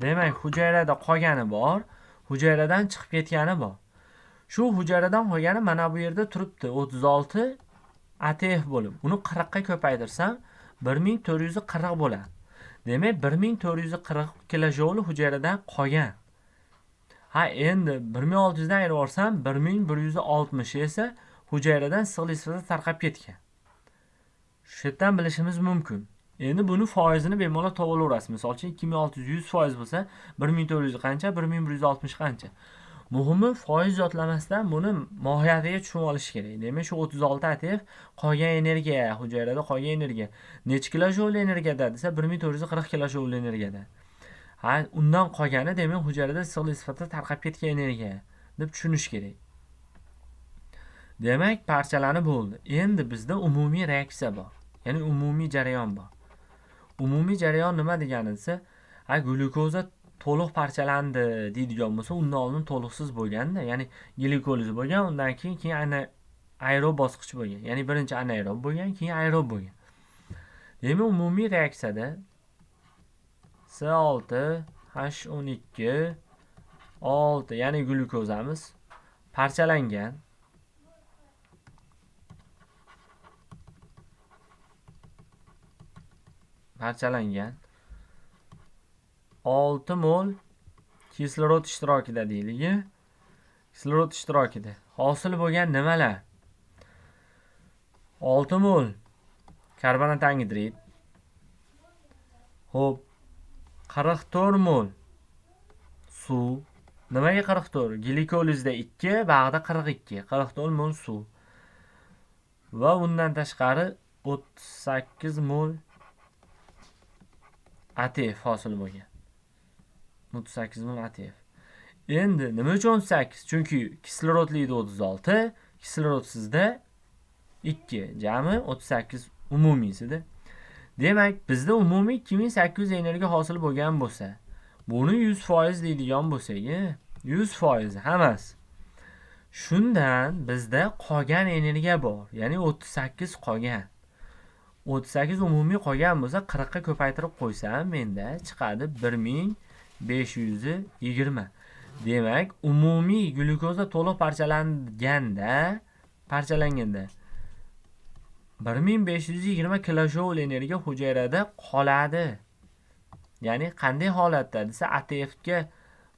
Demak, hujayrada qolgani bor, hujayradan chiqib ketgani bor. Shu hujayradan qolgani mana bu yerda turibdi, 36 ATF bo'lib. Uni 40 ga ko'paytirsam 1440 bo'ladi. Demak, 1440 kilojoul hujayradan qolgan. Ha, endi 1600 dan ayirib olsam, 1160 esa hujayradan issiqlik sifatida tarqab ketgan. Shu yerdan bilishimiz mumkin. Endi buni foizini bemalol topaverasiz. Misol uchun 2600 100% bo'lsa, 1400 qancha, 1160 qancha. Muhimi foiz yodlamasdan buni mohiyatiga tushunib olish kerak. Demak, shu 36 ATF qolgan energiya, hujayrada qolgan energiya necha kilojoul energiyada desa 1440 kilojoul energiyada. Ha, undan qolgani demak hujayrada issiqlik sifatida tarqab ketgan energiya deb tushunish kerak. Demak, parchalanib bo'ldi. Endi bizda umumiy reaksiya bor. Ya'ni umumiy jarayon bor. Umumiy jarayon nima degani desa, glyukoza to'liq parchalandi deydigan bo'lsa, undan oldin to'liqsiz bo'lganda, ya'ni glikoliz bo'lgan, undan keyin aerob bosqich bo'lgan. Ya'ni birinchi anaerob bo'lgan, keyin aerob bo'lgan. Demak, umumiy reaksiyada C6H12 6, ya'ni glyukozamiz parchalangan. Parchalangan 6 mol kislorod ishtirokida deylik. Kislorod ishtirokida hosil bo'lgan nimalar? 6 mol karbonat angidrid. Xo'p, 44 mol suv. Nimaga 44? Glikolizda 2, bag'da 42. 44 mol suv. Va undan tashqari 38 mol ATF hosil bo'lgan. 38 mol ATF. Endi nima uchun 38? Chunki kislorodlikda 36, kislorodsizda 2, jami 38 umumiysida. Demak, bizda umumiy 2800 energiya hosil bo'lgan bo'lsa, buni 100% deydigan bo'lsak, 100% hammasi. Shundan bizda qolgan energiya bor, ya'ni 38 qolgan. 38 umumiy qolgan bo'lsa 40 ga ko'paytirib qo'ysam, menda chiqadi 1520. Demak, umumiy glyukoza to'liq parchalanganda 1520 kilojoul energiya hujayrada qoladi. Ya'ni qanday holatda desa, ATF ga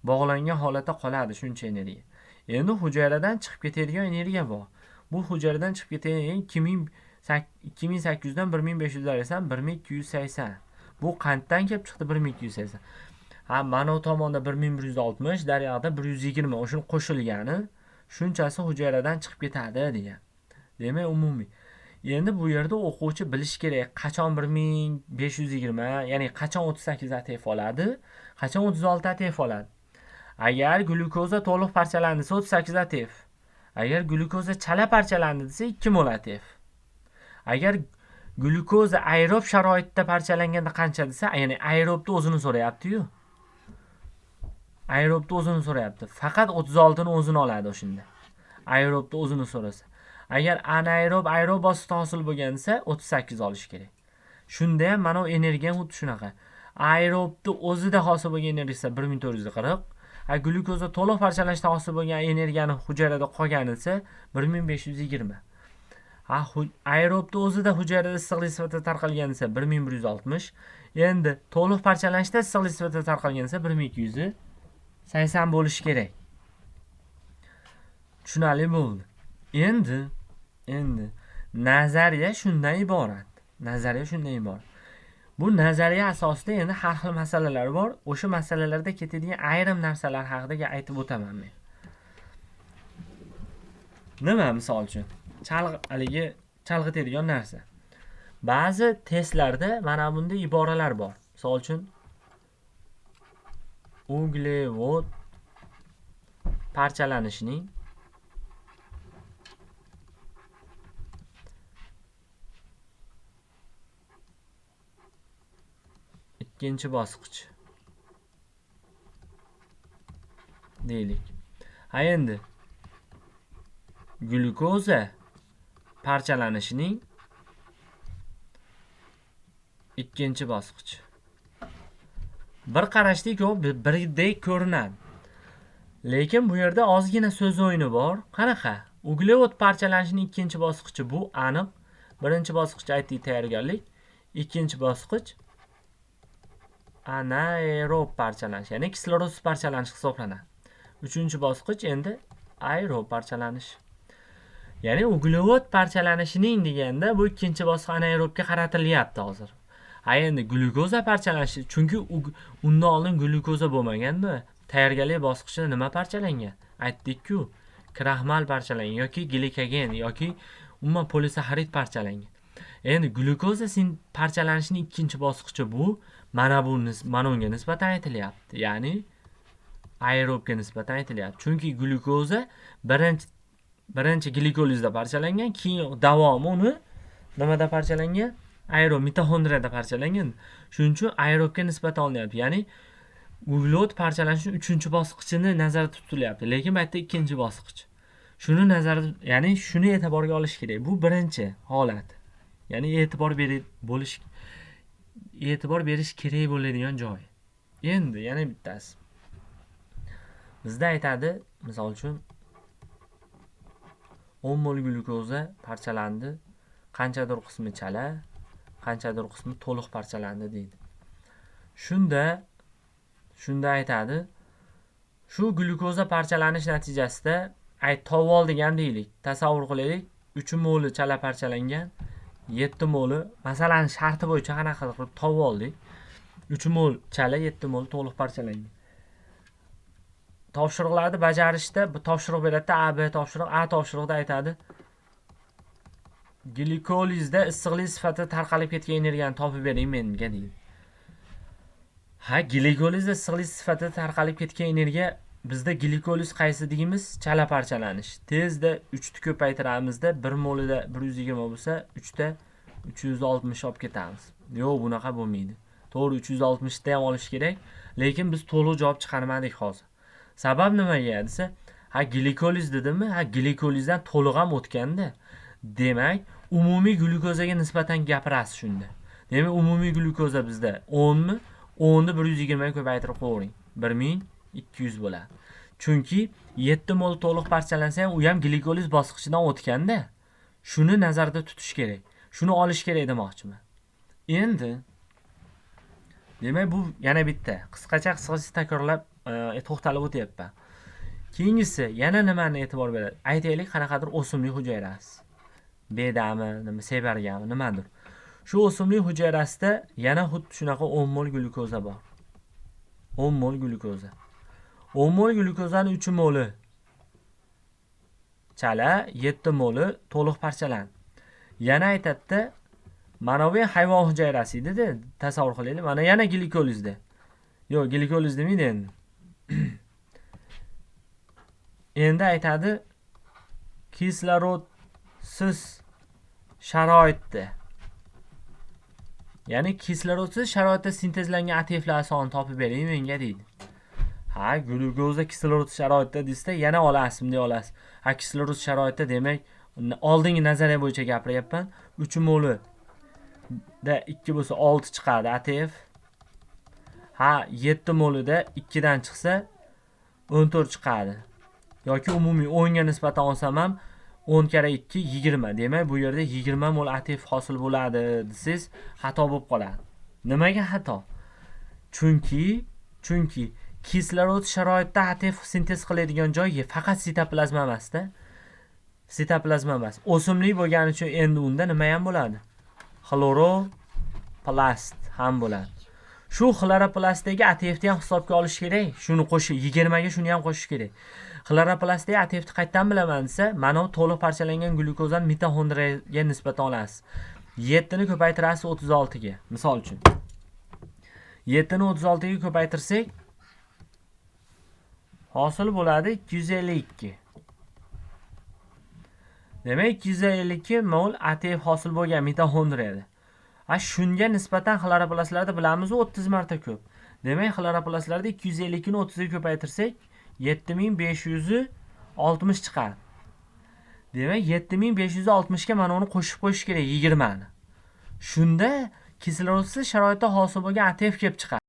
bog'langan holatda qoladi shuncha energiya. Endi hujayradan chiqib ketadigan energiya bor. Bu hujayradan chiqib ketadigan 2800 dan 1500 desam 1280. Bu qanchdan kelib chiqdi 1280? Ha, mana bu tomonda 1160, daryoqda 120. O'shuni qo'shilgani shunchasi hujayradan chiqib ketadi degan. Demak, umumiy. Endi bu yerda o'quvchi bilish kerak, qachon 1520, ya'ni qachon 38 ATF oladi, qachon 36 ATF oladi. Agar glyukoza to'liq parchalandi desa 38 ATF. Agar glyukoza chala parchalandi desa 2 mol ATF. Agar glyukoza aerob sharoitda parchalanganda qancha desa, ya'ni aerobda o'zini so'rayapti-yu. Aerobda o'zini so'rayapti. Faqat 36 ni o'zini oladi o'shunda. Aerobda o'zini so'rasa. Agar anaerob aerob bosqich hosil bo'lgan desa 38 olish kerak. Shunda ham mana bu energiya xuddi shunaqa. Aerobda o'zida hosil bo'lgan energiya 1440, glyukoza to'liq parchalashda hosil bo'lgan energiyani hujayrada qolgani esa 1520. Aerobda o'zida hujayrada issiqlik sifatida tarqalgan esa 1160. Endi to'liq parchalanishda issiqlik sifatida tarqalgan esa 1280 bo'lishi kerak. Tushunarli bo'ldi. Endi nazariya shundan iborat. Bu nazariya asosida endi har xil masalalar bor. O'sha masalalarda ketadigan ayrim narsalar haqida aytib o'taman men. Nima misol uchun? Chalg'itadigan narsa. Ba'zi testlarda mana bunday iboralar bor. Misol uchun uglevod parchalanishining ikkinchi bosqich deylik. Endi glyukoza parchalanishining ikkinchi bosqich. Bir qarashda ikkovi birdek ko'rinadi. Lekin bu yerda ozgina so'z o'yini bor. Qanaqa? Uglerod parchalanishining ikkinchi bosqichi bu aniq. Birinchi bosqich aytdik tayyorgarlik. Ikkinchi bosqich anaerob parchalanish, ya'ni kislorodsiz parchalanish hisoblanadi. Uchinchi bosqich endi aerob parchalanish. Ya'ni uglerod parchalanishining deganda bu ikkinchi bosqich anaerobga qaratilyapti hozir. Endi glyukoza parchalanishi, chunki undan oldin glyukoza bo'lmaganda tayyorgarlik bosqichida nima parchalangan? Aytdik-ku, kraxmal parchalangan yoki glikogen yoki umuman polisaxarid parchalangan. Endi glyukoza parchalanishining ikkinchi bosqichi bu mana unga nisbatan aytilyapti. Ya'ni aerobga nisbatan aytilyapti. Chunki glyukoza birinchi glikolizda parchalangan, keyin davomi uni nimada parchalangan? Aerob mitoxondriyada parchalangan. Shuning uchun aerobga nisbatan olinyapti. Ya'ni uglevod parchalanishining 3-bosqichini nazarda tutilyapti, lekin bu yerda 2-bosqich. Shuni ya'ni shuni e'tiborga olish kerak. Bu birinchi holat. Ya'ni e'tibor berish kerak bo'ladigan joy. Endi yana bittasi. Bizda aytadi, misol uchun 10 mol glyukoza parchalandi, qanchadir qismi chala, qanchadir qismi to'liq parchalandi deydi. Shunda aytadi, shu glyukoza parchalanish natijasida tovol degan deylik. Tasavvur qilaylik, 3 moli chala parchalangan, 7 moli, masalan, sharti bo'yicha qanaqa qilib tovol deylik. 3 mol chala, 7 mol to'liq parchalangan. Topshiriqlarni bajarishda bu topshiriq beradi, A, B topshiriq. A topshiriqda aytadi, glikolizda issiqlik sifatida tarqalib ketgan energiyani topib bering menga deydi. Glikolizda issiqlik sifatida tarqalib ketgan energiya, bizda glikoliz qaysi deymiz? Chala parchalanish. Tezda 3 ni ko'paytiramizda 1 molida 120 bo'lsa, 3 da 360 olib ketamiz. Yo'q, bunaqa bo'lmaydi. To'g'ri 360 da ham olish kerak, lekin biz to'liq javob chiqarmadik hozir. Sabab nimaga desa, glikoliz dedimmi? Glikolizdan to'liq ham o'tganda, demak, umumiy glyukozaga nisbatan gapirasiz shunda. Demak, umumiy glyukoza bizda 10 mi? 10 ni 120 ga ko'paytirib qo'ying. 1200 bo'ladi. Chunki 7 mol to'liq parchalansa ham u ham glikoliz bosqichidan o'tganda, shuni nazarda tutish kerak. Shuni olish kerak demoqchiman. Endi demak, bu yana bitta qisqacha takrorlab to'xtalib o'tyapman. Keyingisi yana nimani e'tibor beradi? Aytaylik, qanaqadir o'simlik hujayrasi. Bedami, sebargami, nimadir. Shu o'simlik hujayrasida yana xuddi shunaqa 10 mol glyukoza bor. 10 mol glyukoza. 10 mol glyukozaning 3 moli chala, 7 moli to'liq parchalandi. Yana aytadi, mana bu hayvon hujayrasi edi-da, tasavvur qilaylik. Mana yana glikolizda. Yo'q, glikoliz demaydi endi. Endi aytadi, kislorodsiz sharoitda. Ya'ni kislorodsiz sharoitda sintezlangan ATFlar sonini topib bering menga deydi. Glyukoza kislorodsiz sharoitda desa yana olasizmi deya olasiz. Kislorodsiz sharoitda demak, oldingi nazariya bo'yicha gapiryapman. 3 moli da 2 bo'lsa 6 chiqadi ATF. 7 molida 2 dan chiqsa 14 chiqadi. Yoki umumiy 10 ga nisbatan olsam ham 10 kara 2 20. Demak, bu yerda 20 mol ATF hosil bo'ladi desiz, xato bo'lib qoladi. Nimaga xato? Chunki kislorod sharoitda ATF sintez qiladigan joy faqat sitoplazma emas-da. Sitoplazma emas. O'simlik bo'lgani uchun endi unda nima ham bo'ladi? Xloroplast ham bo'ladi. Shu xloroplastdagi ATFni ham hisobga olish kerak. Shuni 20 ga shuni ham qo'shish kerak. Xloroplastdagi ATFni qayerdan bilaman desa, mana bu to'liq parchalangan glyukozani mitoxondriyaga nisbatan olasiz. 7 ni ko'paytirasiz 36 ga, misol uchun. 7 ni 36 ga ko'paytirsak, hosil bo'ladi 252. Demak, 252 mol ATF hosil bo'lgan mitoxondriyada. Shunga nisbatan xloroplastlarda bilamiz 30 marta ko'p. Demak, xloroplastlarda 252 ni 30 ga ko'paytirsak 7560 chiqadi. Demak, 7560 ga mana uni qo'shib qo'yish kerak 20 ni. Shunda kislorodsiz sharoitda hosil bo'lgan ATF kelib chiqadi.